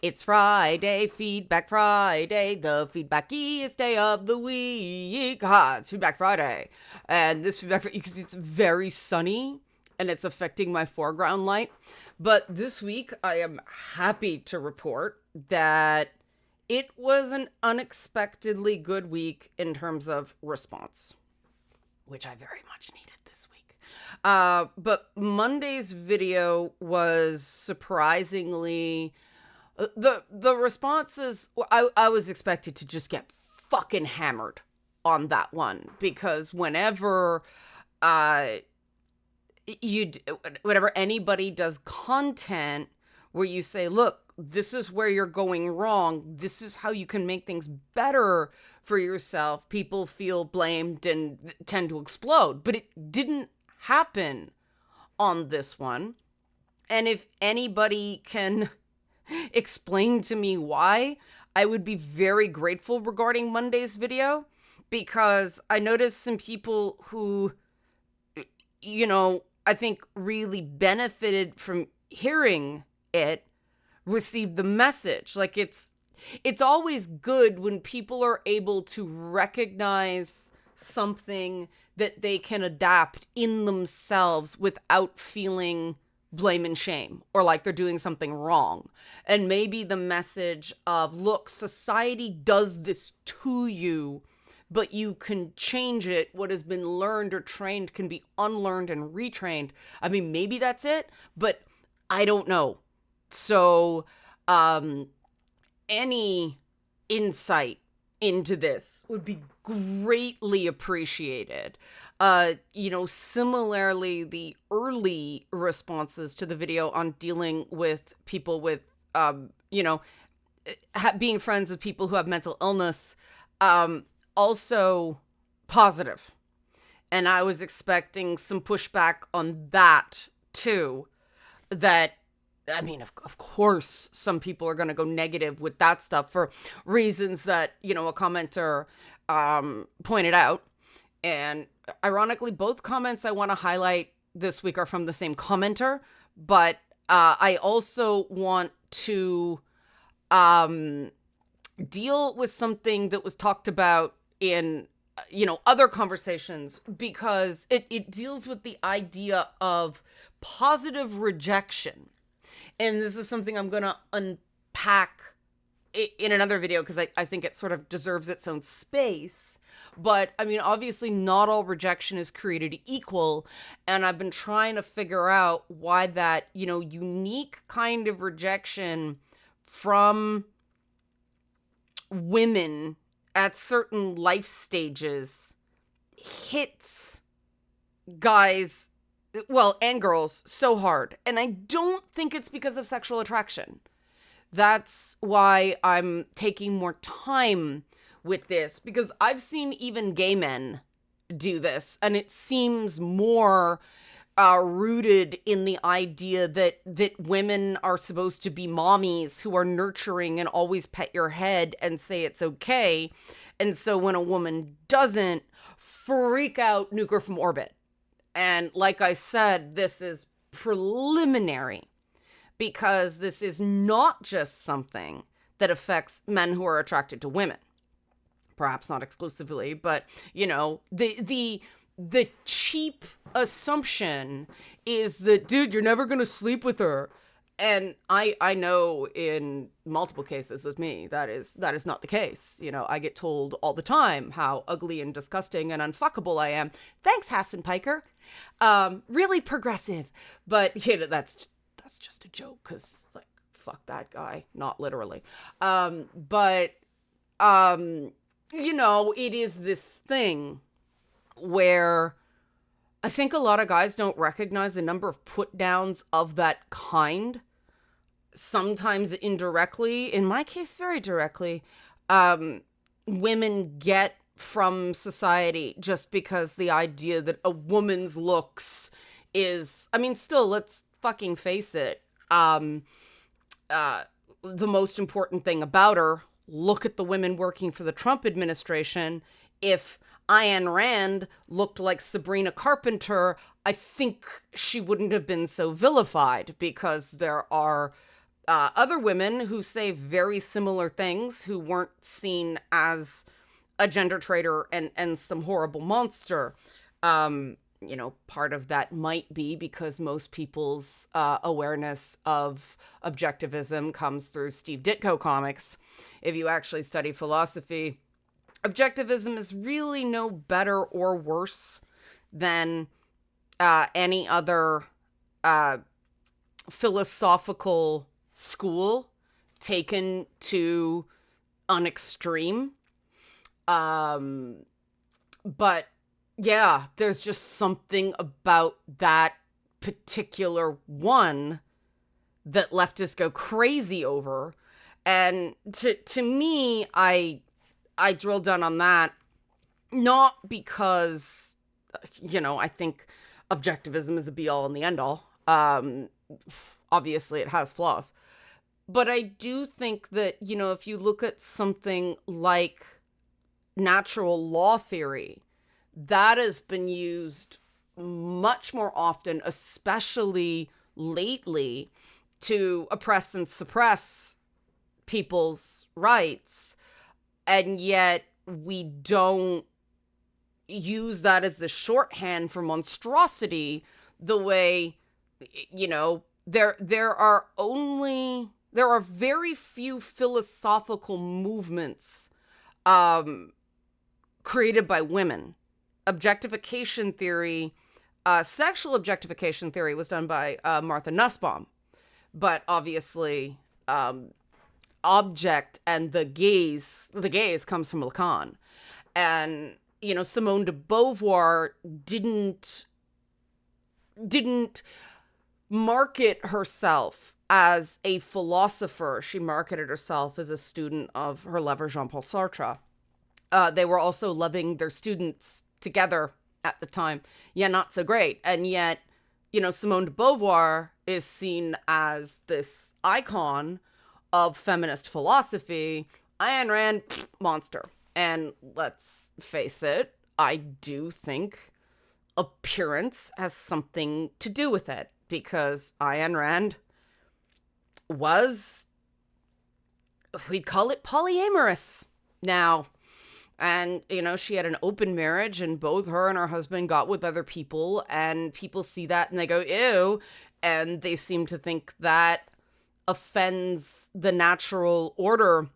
It's Friday, Feedback Friday, the feedbackiest day of the week. It's Feedback Friday. And this Feedback Friday, because it's very sunny and it's affecting my foreground light. But this week, I am happy to report that it was an unexpectedly good week in terms of response, which I very much needed this week. But Monday's video was surprisingly the responses. I was expected to just get fucking hammered on that one because whenever you whenever anybody does content where you say, look, this is where you're going wrong, this is how you can make things better for yourself, people feel blamed and tend to explode. But it didn't happen on this one. And if anybody can explain to me why, I would be very grateful regarding Monday's video, because I noticed some people who, I think really benefited from hearing it, received the message. Like it's always good when people are able to recognize something that they can adapt in themselves without feeling blame and shame or like they're doing something wrong. And maybe the message of, look, society does this to you, but you can change it. What has been learned or trained can be unlearned and retrained. I mean, maybe that's it, but I don't know. So, any insight into this would be greatly appreciated. Similarly, the early responses to the video on dealing with people with, being friends with people who have mental illness, also positive. And I was expecting some pushback on that too. That, I mean, of course, some people are going to go negative with that stuff for reasons that, a commenter pointed out. And ironically, both comments I want to highlight this week are from the same commenter. But I also want to deal with something that was talked about in other conversations, because it deals with the idea of positive rejection. And this is something I'm going to unpack in another video because I think it sort of deserves its own space. But I mean, obviously not all rejection is created equal. And I've been trying to figure out why that, unique kind of rejection from women at certain life stages hits guys, well, and girls, so hard. And I don't think it's because of sexual attraction. That's why I'm taking more time with this, because I've seen even gay men do this, and it seems more rooted in the idea that women are supposed to be mommies who are nurturing and always pet your head and say it's okay. And so when a woman doesn't, freak out, nuke her from orbit. And like I said, this is preliminary, because this is not just something that affects men who are attracted to women. Perhaps not exclusively, but, the cheap assumption is that, dude, you're never going to sleep with her. And I know in multiple cases with me, that is not the case. I get told all the time how ugly and disgusting and unfuckable I am. Thanks, Hassan Piker. Really progressive. But, that's just a joke, because, like, fuck that guy. Not literally. But, it is this thing where I think a lot of guys don't recognize the number of put downs of that kind. Sometimes indirectly, in my case, very directly, women get from society just because the idea that a woman's looks is, I mean, still, let's fucking face it. The most important thing about her, look at the women working for the Trump administration. If Ayn Rand looked like Sabrina Carpenter, I think she wouldn't have been so vilified, because there are other women who say very similar things, who weren't seen as a gender traitor and some horrible monster. Part of that might be because most people's awareness of objectivism comes through Steve Ditko comics. If you actually study philosophy, objectivism is really no better or worse than any other philosophical school taken to an extreme. But yeah, there's just something about that particular one that leftists go crazy over. And to me, I drill down on that, not because, I think objectivism is a be all and the end all. Obviously it has flaws. But I do think that, if you look at something like natural law theory, that has been used much more often, especially lately, to oppress and suppress people's rights. And yet we don't use that as the shorthand for monstrosity the way, there are very few philosophical movements created by women. Objectification theory, sexual objectification theory was done by Martha Nussbaum, but obviously object and the gaze comes from Lacan. And, Simone de Beauvoir didn't market herself as a philosopher. She marketed herself as a student of her lover, Jean-Paul Sartre. They were also loving their students together at the time. Yeah, not so great. And yet, Simone de Beauvoir is seen as this icon of feminist philosophy. Ayn Rand, monster. And let's face it, I do think appearance has something to do with it, because Ayn Rand was, we'd call it polyamorous now. And, she had an open marriage, and both her and her husband got with other people, and people see that and they go, ew. And they seem to think that offends the natural order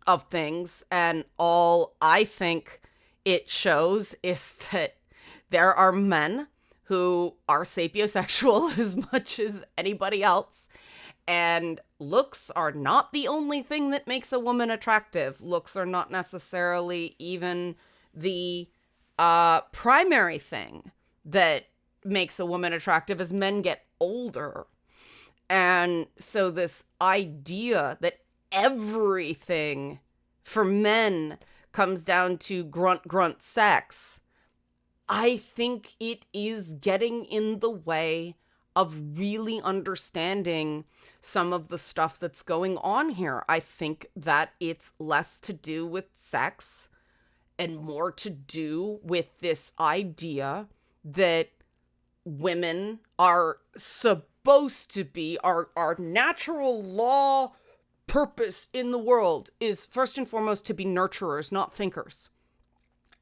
of things. And all I think it shows is that there are men who are sapiosexual as much as anybody else. And looks are not the only thing that makes a woman attractive. Looks are not necessarily even the primary thing that makes a woman attractive as men get older. And so this idea that everything for men comes down to grunt sex, I think it is getting in the way of really understanding some of the stuff that's going on here. I think that it's less to do with sex and more to do with this idea that women are supposed to be, our natural law purpose in the world is first and foremost to be nurturers, not thinkers.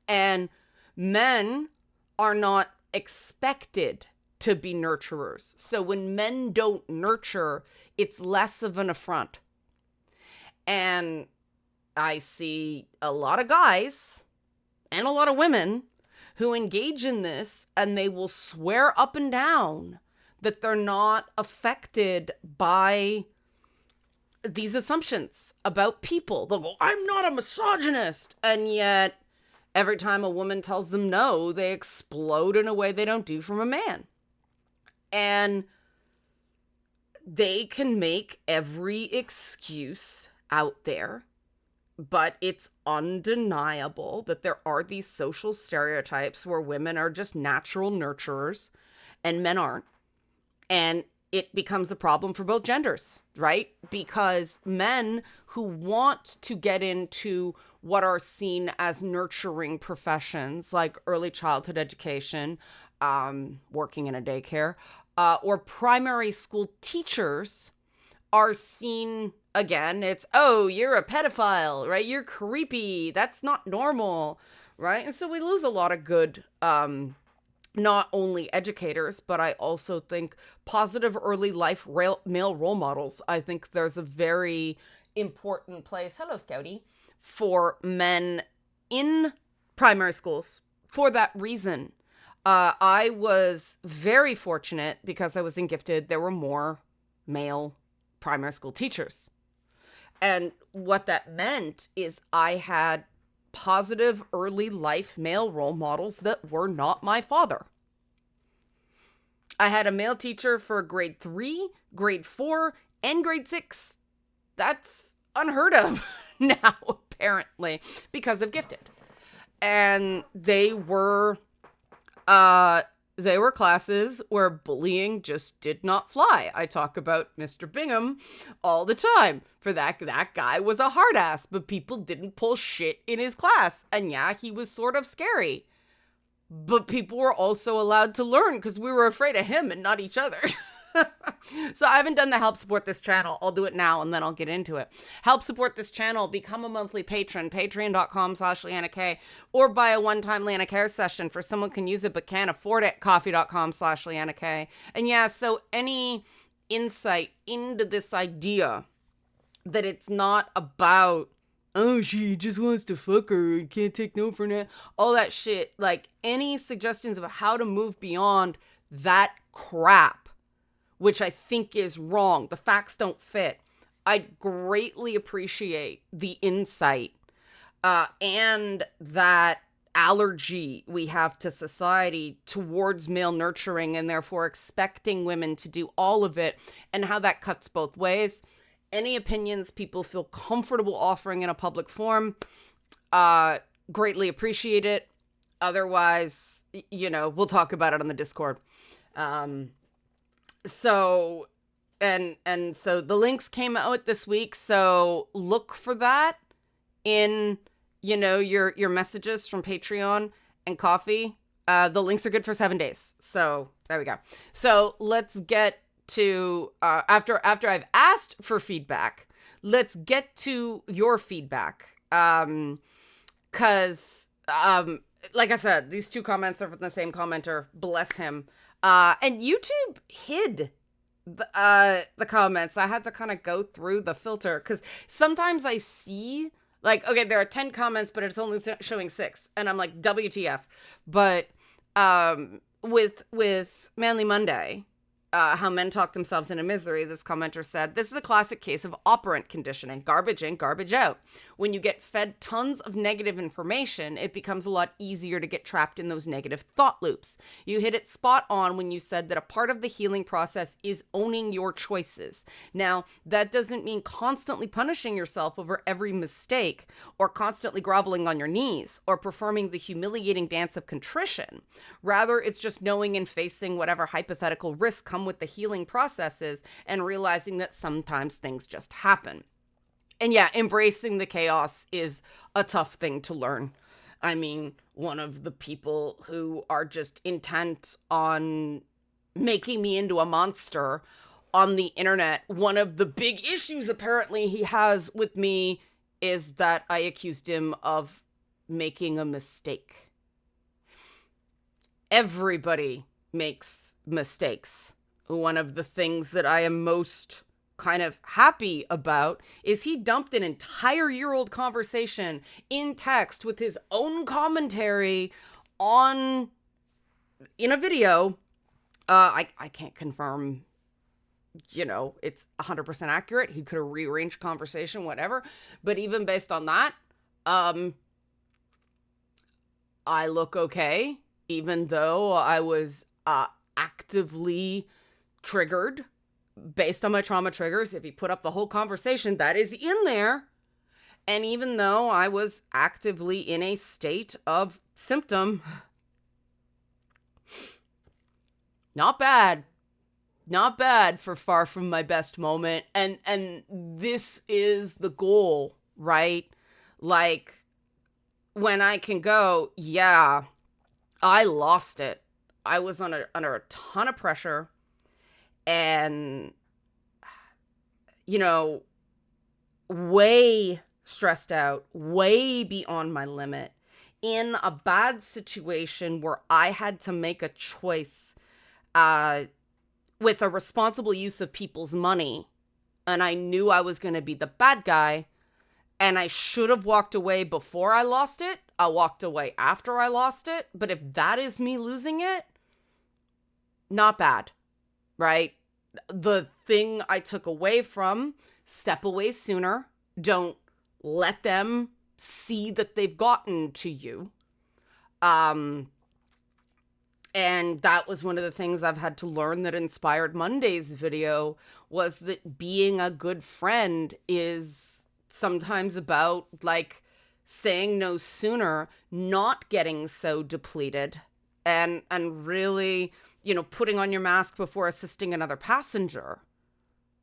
And men are not expected to be nurturers. So when men don't nurture, it's less of an affront. And I see a lot of guys and a lot of women who engage in this, and they will swear up and down that they're not affected by these assumptions about people. They'll go, I'm not a misogynist. And yet every time a woman tells them no, they explode in a way they don't do from a man. And they can make every excuse out there, but it's undeniable that there are these social stereotypes where women are just natural nurturers and men aren't. And it becomes a problem for both genders, right? Because men who want to get into what are seen as nurturing professions like early childhood education, working in a daycare, or primary school teachers are seen again. It's, oh, you're a pedophile, right? You're creepy. That's not normal, right? And so we lose a lot of good, not only educators, but I also think positive early life male role models. I think there's a very important place, hello, Scouty, for men in primary schools for that reason. I was very fortunate because I was in gifted. There were more male primary school teachers. And what that meant is I had positive early life male role models that were not my father. I had a male teacher for grade 3, grade 4, and grade 6. That's unheard of now, apparently, because of gifted. And they were classes where bullying just did not fly. I talk about Mr. Bingham all the time. For that guy was a hard ass, but people didn't pull shit in his class. And yeah, he was sort of scary. But people were also allowed to learn because we were afraid of him and not each other. So I haven't done the help support this channel. I'll do it now and then I'll get into it. Help support this channel. Become a monthly patron. Patreon.com/LeannaK, or buy a one-time Leanna Care session for someone can use it but can't afford it. Coffee.com/LeannaK. And yeah, so any insight into this idea that it's not about, oh, she just wants to fuck her and can't take no for now, all that shit, like any suggestions of how to move beyond that crap, which I think is wrong. The facts don't fit. I'd greatly appreciate the insight and that allergy we have to society towards male nurturing and therefore expecting women to do all of it, and how that cuts both ways. Any opinions people feel comfortable offering in a public forum, greatly appreciate it. Otherwise, we'll talk about it on the Discord. So the links came out this week, so look for that in, your messages from Patreon and Coffee. The links are good for 7 days. So there we go. So let's get to, after I've asked for feedback, let's get to your feedback. Cause, like I said, these two comments are from the same commenter, bless him. And YouTube hid the comments. I had to kind of go through the filter because sometimes I see, like, okay, there are 10 comments, but it's only showing 6. And I'm like, WTF. But with Manly Monday, how men talk themselves into misery, this commenter said, this is a classic case of operant conditioning, garbage in, garbage out. When you get fed tons of negative information, it becomes a lot easier to get trapped in those negative thought loops. You hit it spot on when you said that a part of the healing process is owning your choices. Now, that doesn't mean constantly punishing yourself over every mistake, or constantly groveling on your knees, or performing the humiliating dance of contrition. Rather, it's just knowing and facing whatever hypothetical risks come with the healing processes and realizing that sometimes things just happen. And yeah, embracing the chaos is a tough thing to learn. I mean, one of the people who are just intent on making me into a monster on the internet, one of the big issues apparently he has with me is that I accused him of making a mistake. Everybody makes mistakes. One of the things that I am most kind of happy about is he dumped an entire year-old conversation in text with his own commentary in a video. I can't confirm, it's 100% accurate. He could have rearranged conversation, whatever. But even based on that, I look okay, even though I was actively triggered based on my trauma triggers. If you put up the whole conversation, that is in there. And even though I was actively in a state of symptom, not bad for far from my best moment. And this is the goal, right? Like, when I can go, yeah, I lost it. I was under a ton of pressure. And you know, way stressed out, way beyond my limit, in a bad situation where I had to make a choice with a responsible use of people's money, and I knew I was going to be the bad guy, and I should have walked away before I lost it. I walked away after I lost it. But if that is me losing it, not bad, right? The thing I took away from: step away sooner. Don't let them see that they've gotten to you. And that was one of the things I've had to learn that inspired Monday's video, was that being a good friend is sometimes about like saying no sooner, not getting so depleted, and really, putting on your mask before assisting another passenger.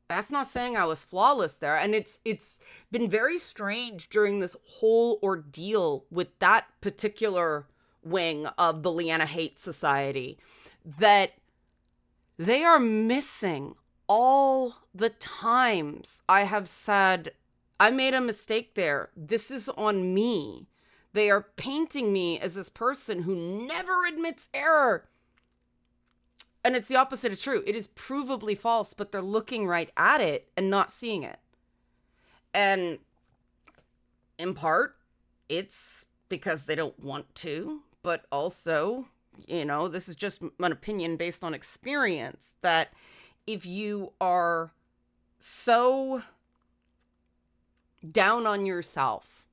That's not saying I was flawless there. And it's been very strange during this whole ordeal with that particular wing of the Leanna Haight Society, that they are missing all the times I have said, I made a mistake there. This is on me. They are painting me as this person who never admits error. And it's the opposite of true. It is provably false, but they're looking right at it and not seeing it. And in part, it's because they don't want to, but also, this is just an opinion based on experience, that if you are so down on yourself,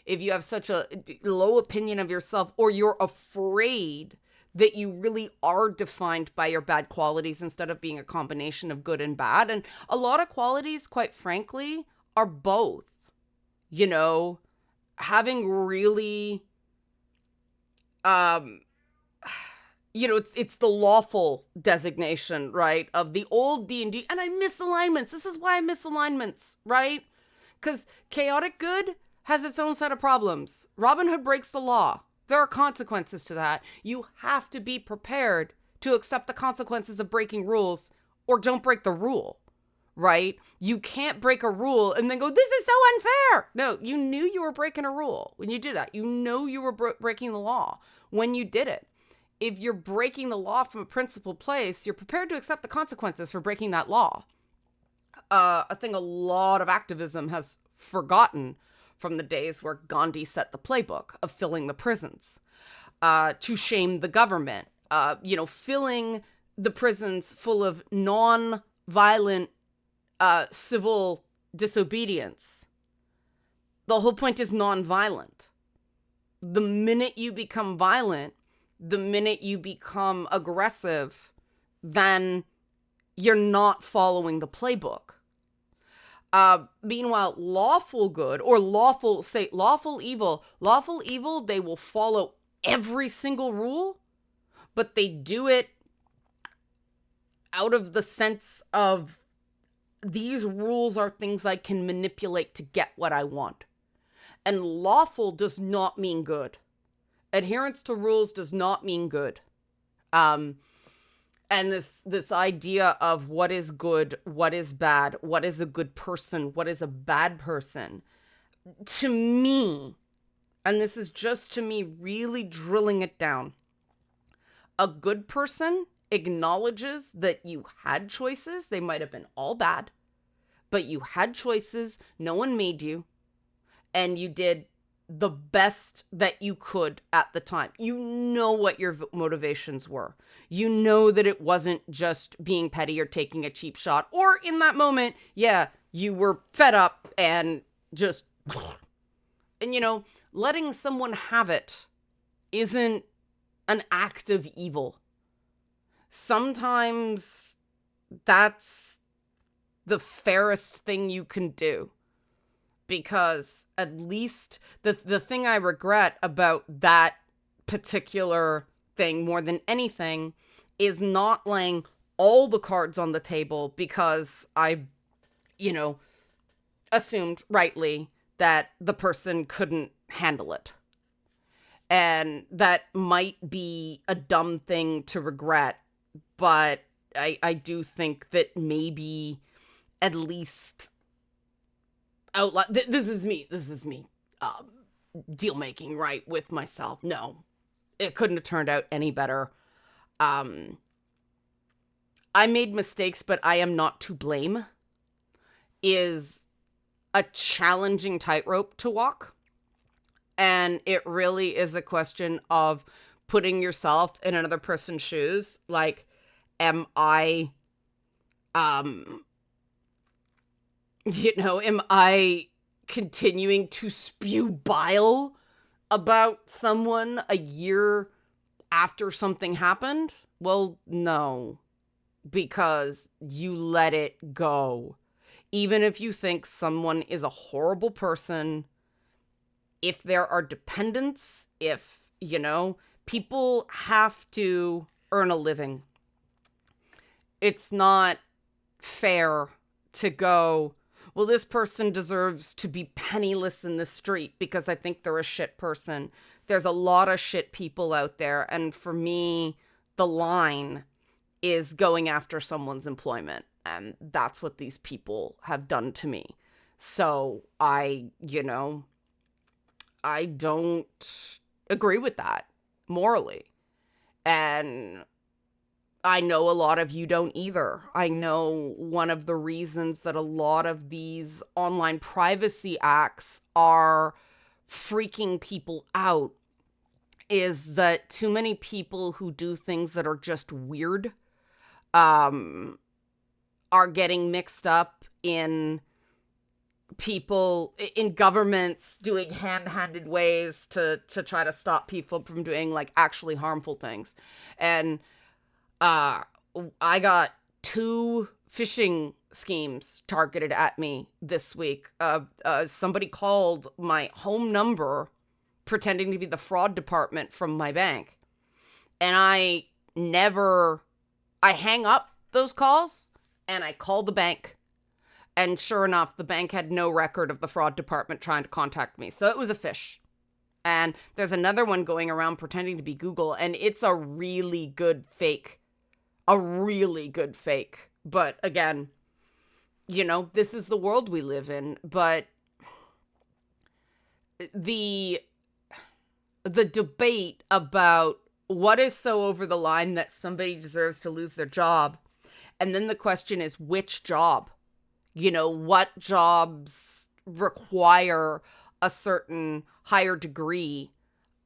if you have such a low opinion of yourself, or you're afraid that you really are defined by your bad qualities instead of being a combination of good and bad. And a lot of qualities, quite frankly, are both. Having really, it's the lawful designation, right, of the old D&D. And I miss alignments. This is why I miss alignments, right? Because chaotic good has its own set of problems. Robin Hood breaks the law. There are consequences to that. You have to be prepared to accept the consequences of breaking rules, or don't break the rule, right? You can't break a rule and then go, this is so unfair. No, you knew you were breaking a rule when you did that. You know you were breaking the law when you did it. If you're breaking the law from a principled place, you're prepared to accept the consequences for breaking that law. I think a lot of activism has forgotten from the days where Gandhi set the playbook of filling the prisons to shame the government, filling the prisons full of non-violent civil disobedience. The whole point is non-violent. The minute you become violent, the minute you become aggressive, then you're not following the playbook. Meanwhile, lawful good, or lawful evil, they will follow every single rule, but they do it out of the sense of, these rules are things I can manipulate to get what I want. And lawful does not mean good. Adherence to rules does not mean good. And this idea of what is good, what is bad, what is a good person, what is a bad person, to me, and this is just to me really drilling it down, a good person acknowledges that you had choices. They might have been all bad, but you had choices. No one made you, and you did the best that you could at the time. You know what your motivations were. You know that it wasn't just being petty or taking a cheap shot, or in that moment, yeah, you were fed up and just, and letting someone have it isn't an act of evil. Sometimes that's the fairest thing you can do. Because at least the thing I regret about that particular thing more than anything is not laying all the cards on the table, because I, assumed rightly that the person couldn't handle it. And that might be a dumb thing to regret, but I do think that maybe at least outline. This is me. Deal making right with myself. No, it couldn't have turned out any better. I made mistakes, but I am not to blame is a challenging tightrope to walk. And it really is a question of putting yourself in another person's shoes. Like, am I continuing to spew bile about someone a year after something happened? Well, no, because you let it go. Even if you think someone is a horrible person, if there are dependents, if, people have to earn a living. It's not fair to go, well, this person deserves to be penniless in the street because I think they're a shit person. There's a lot of shit people out there. And for me, the line is going after someone's employment. And that's what these people have done to me. So I don't agree with that morally. And I know a lot of you don't either. I know one of the reasons that a lot of these online privacy acts are freaking people out is that too many people who do things that are just weird are getting mixed up in people in governments doing hand-handed ways to try to stop people from doing like actually harmful things. And I got 2 phishing schemes targeted at me this week. Somebody called my home number pretending to be the fraud department from my bank. And I hang up those calls and I call the bank. And sure enough, the bank had no record of the fraud department trying to contact me. So it was a phish. And there's another one going around pretending to be Google, and it's a really good fake. But again, this is the world we live in. But the debate about what is so over the line that somebody deserves to lose their job, and then the question is which job? What jobs require a certain higher degree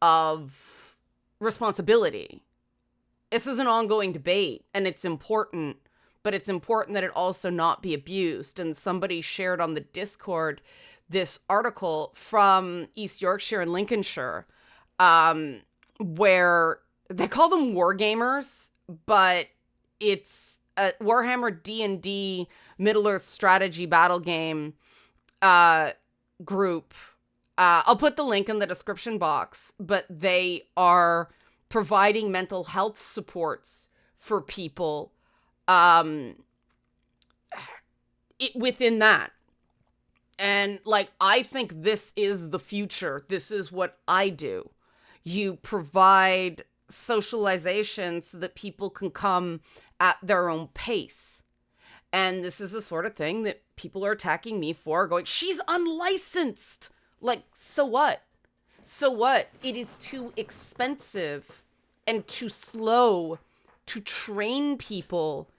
of responsibility? This is an ongoing debate, and it's important, but it's important that it also not be abused. And somebody shared on the Discord this article from East Yorkshire and Lincolnshire, where they call them wargamers, but it's a Warhammer D&D Middle-earth strategy battle game group. I'll put the link in the description box, but they are providing mental health supports for people within that. And I think this is the future. This is what I do. You provide socialization so that people can come at their own pace. And this is the sort of thing that people are attacking me for, going, she's unlicensed. So what? So what? It is too expensive and too slow to train people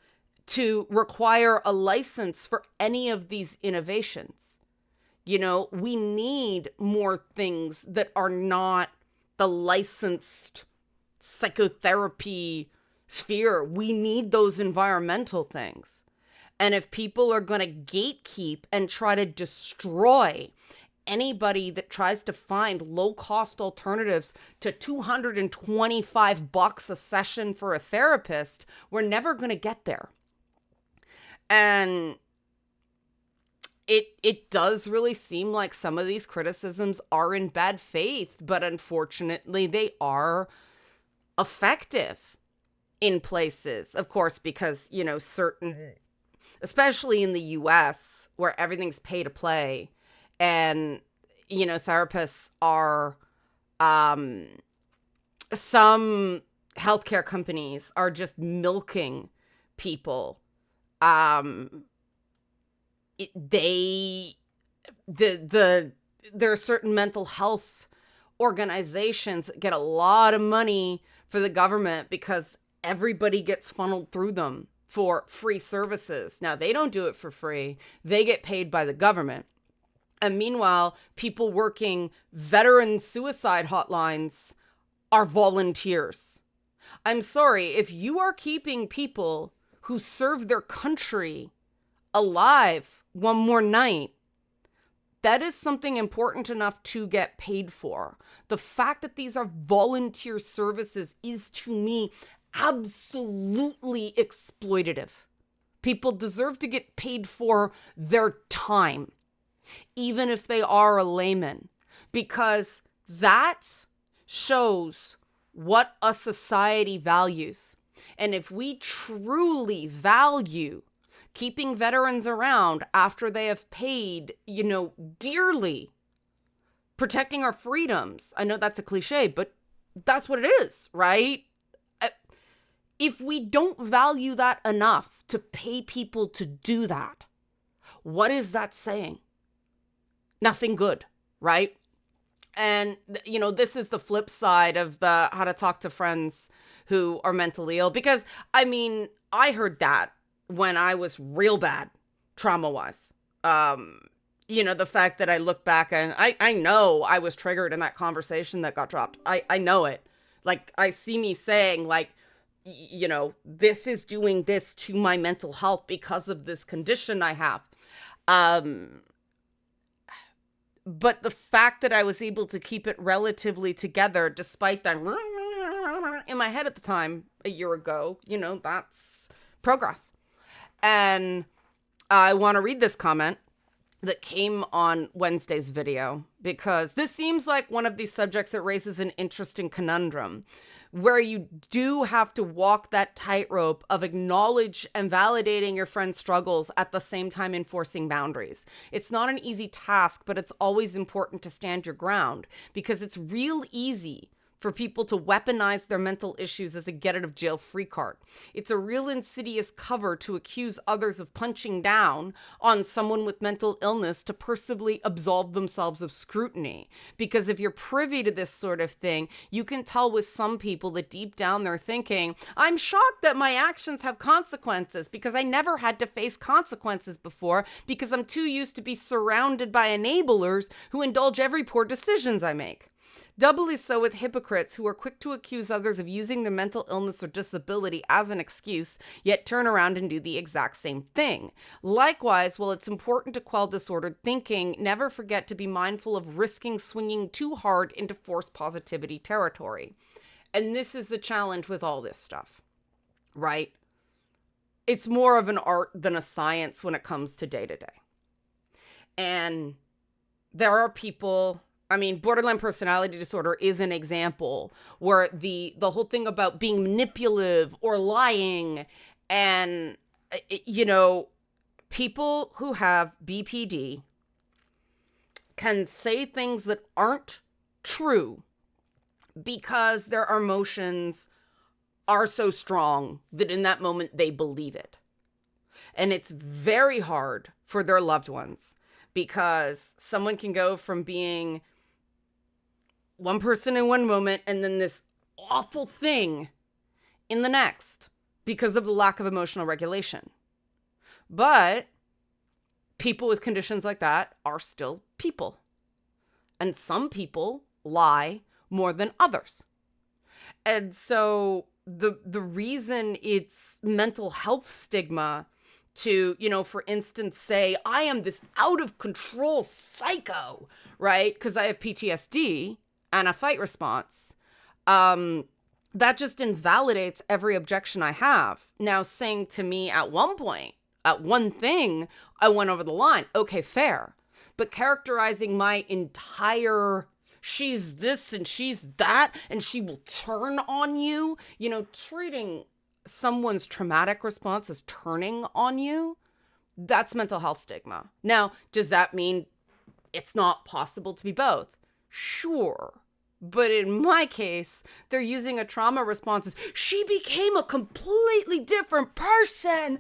to require a license for any of these innovations. We need more things that are not the licensed psychotherapy sphere. We need those environmental things. And if people are going to gatekeep and try to destroy anybody that tries to find low-cost alternatives to $225 a session for a therapist, we're never going to get there. And it does really seem like some of these criticisms are in bad faith, but unfortunately they are effective in places, of course, because, certain, especially in the US where everything's pay to play, and, therapists are, some healthcare companies are just milking people, there are certain mental health organizations that get a lot of money for the government because everybody gets funneled through them for free services. Now, they don't do it for free. They get paid by the government. And meanwhile, people working veteran suicide hotlines are volunteers. I'm sorry, if you are keeping people who serve their country alive one more night, that is something important enough to get paid for. The fact that these are volunteer services is, to me, absolutely exploitative. People deserve to get paid for their time, even if they are a layman, because that shows what a society values. And if we truly value keeping veterans around after they have paid, dearly, protecting our freedoms. I know that's a cliche, but that's what it is, right? If we don't value that enough to pay people to do that, what is that saying? Nothing good, right? And, this is the flip side of the how to talk to friends who are mentally ill. Because, I heard that when I was real bad, trauma-wise. The fact that I look back and I know I was triggered in that conversation that got dropped. I know it. Like, I see me saying, like, this is doing this to my mental health because of this condition I have. But the fact that I was able to keep it relatively together, despite that in my head at the time, a year ago, that's progress. And I want to read this comment that came on Wednesday's video, because this seems like one of these subjects that raises an interesting conundrum, where you do have to walk that tightrope of acknowledge and validating your friend's struggles at the same time enforcing boundaries. It's not an easy task, but it's always important to stand your ground, because it's real easy for people to weaponize their mental issues as a get-out-of-jail-free card. It's a real insidious cover to accuse others of punching down on someone with mental illness to personally absolve themselves of scrutiny. Because if you're privy to this sort of thing, you can tell with some people that deep down they're thinking, I'm shocked that my actions have consequences because I never had to face consequences before because I'm too used to be surrounded by enablers who indulge every poor decisions I make. Doubly so with hypocrites who are quick to accuse others of using their mental illness or disability as an excuse, yet turn around and do the exact same thing. Likewise, while it's important to quell disordered thinking, never forget to be mindful of risking swinging too hard into forced positivity territory. And this is the challenge with all this stuff, right? It's more of an art than a science when it comes to day to day. And there are people... borderline personality disorder is an example where the whole thing about being manipulative or lying and, people who have BPD can say things that aren't true because their emotions are so strong that in that moment they believe it. And it's very hard for their loved ones, because someone can go from being one person in one moment and then this awful thing in the next because of the lack of emotional regulation. But people with conditions like that are still people. And some people lie more than others. And so the reason it's mental health stigma to, for instance, say, I am this out of control psycho, right? Because I have PTSD and a fight response, that just invalidates every objection I have. Now, saying to me at one point, at one thing, I went over the line. Okay, fair. But characterizing my entire, she's this and she's that, and she will turn on you, treating someone's traumatic response as turning on you, that's mental health stigma. Now, does that mean it's not possible to be both? Sure. But in my case, they're using a trauma response as, she became a completely different person.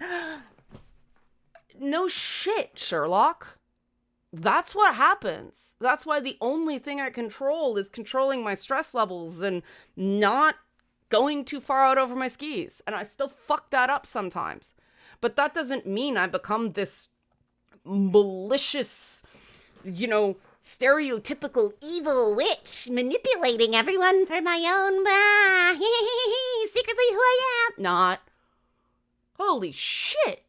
No shit, Sherlock. That's what happens. That's why the only thing I control is controlling my stress levels and not going too far out over my skis. And I still fuck that up sometimes. But that doesn't mean I become this malicious, stereotypical evil witch manipulating everyone for my own, secretly who I am. Not. Holy shit.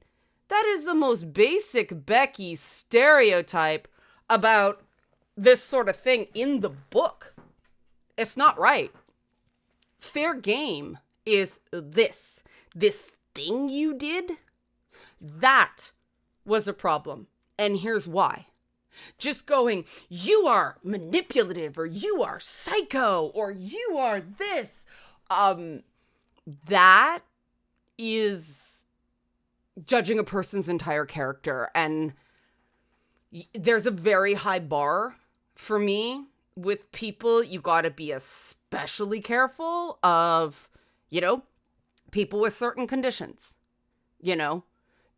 That is the most basic Becky stereotype about this sort of thing in the book. It's not right. Fair game is this thing you did. That was a problem. And here's why. Just going, you are manipulative, or you are psycho, or you are this. That is judging a person's entire character. And there's a very high bar for me with people. You got to be especially careful of, people with certain conditions.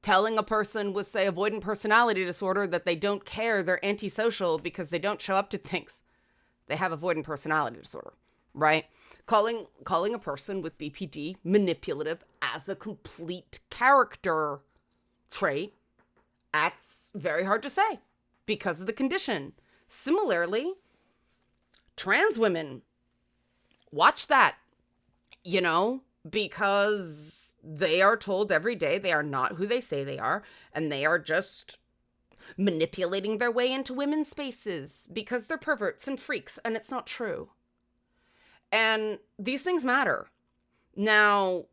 Telling a person with, say, avoidant personality disorder that they don't care, they're antisocial because they don't show up to things. They have avoidant personality disorder, right? Calling a person with BPD manipulative as a complete character trait, that's very hard to say because of the condition. Similarly, trans women, watch that, because they are told every day they are not who they say they are, and they are just manipulating their way into women's spaces because they're perverts and freaks, and it's not true. And these things matter. Now,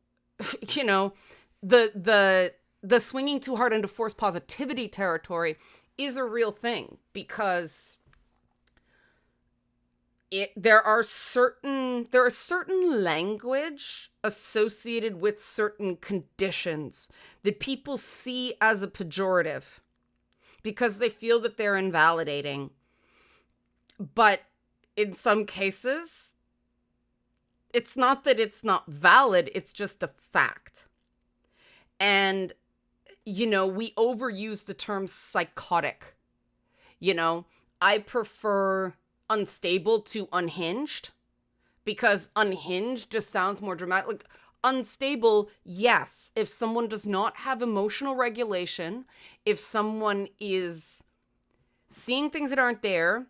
the swinging too hard into forced positivity territory is a real thing because there are certain language associated with certain conditions that people see as a pejorative because they feel that they're invalidating. But in some cases, it's not that it's not valid, it's just a fact. And, we overuse the term psychotic. I prefer unstable to unhinged because unhinged just sounds more dramatic. Like unstable, yes, if someone does not have emotional regulation, if someone is seeing things that aren't there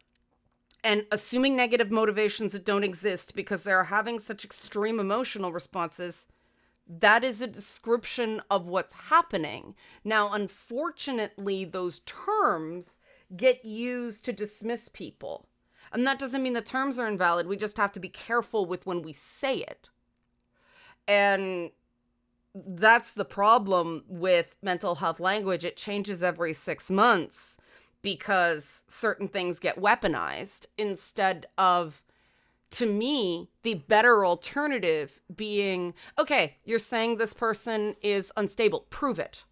and assuming negative motivations that don't exist because they're having such extreme emotional responses, that is a description of what's happening. Now, unfortunately, those terms get used to dismiss people. And that doesn't mean the terms are invalid. We just have to be careful with when we say it. And that's the problem with mental health language. It changes every 6 months because certain things get weaponized instead of, to me, the better alternative being, okay, you're saying this person is unstable. Prove it.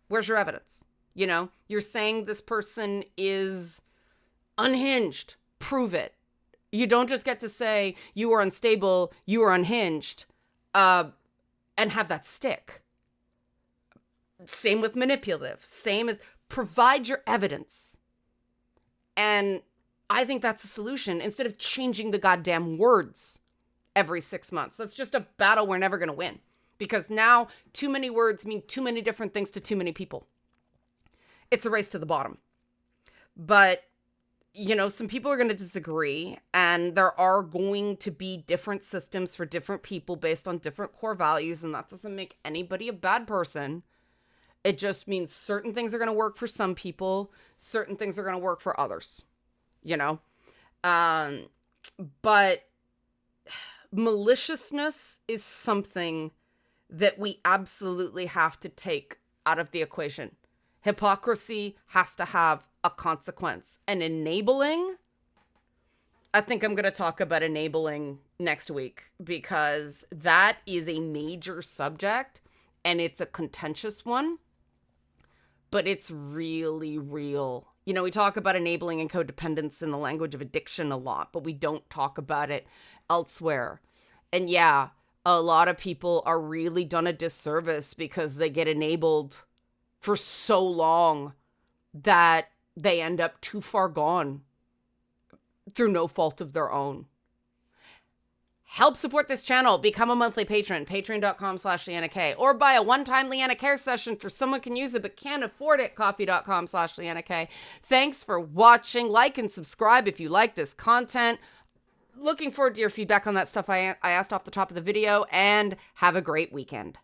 Where's your evidence? You're saying this person is unhinged. Prove it. You don't just get to say you are unstable, you are unhinged, and have that stick. Same with manipulative. Same as provide your evidence. And I think that's a solution instead of changing the goddamn words every 6 months. That's just a battle we're never going to win because now too many words mean too many different things to too many people. It's a race to the bottom. But some people are going to disagree, and there are going to be different systems for different people based on different core values, and that doesn't make anybody a bad person. It just means certain things are going to work for some people, certain things are going to work for others, But maliciousness is something that we absolutely have to take out of the equation. Hypocrisy has to have a consequence. And enabling, I think I'm going to talk about enabling next week because that is a major subject and it's a contentious one, but it's really real. We talk about enabling and codependence in the language of addiction a lot, but we don't talk about it elsewhere. And a lot of people are really done a disservice because they get enabled for so long that they end up too far gone through no fault of their own. Help support this channel. Become a monthly patron, patreon.com/Leanna K, or buy a one-time Leanna Care session for someone can use it but can't afford it, coffee.com/Leanna K. Thanks for watching. Like and subscribe if you like this content. Looking forward to your feedback on that stuff I asked off the top of the video, and have a great weekend.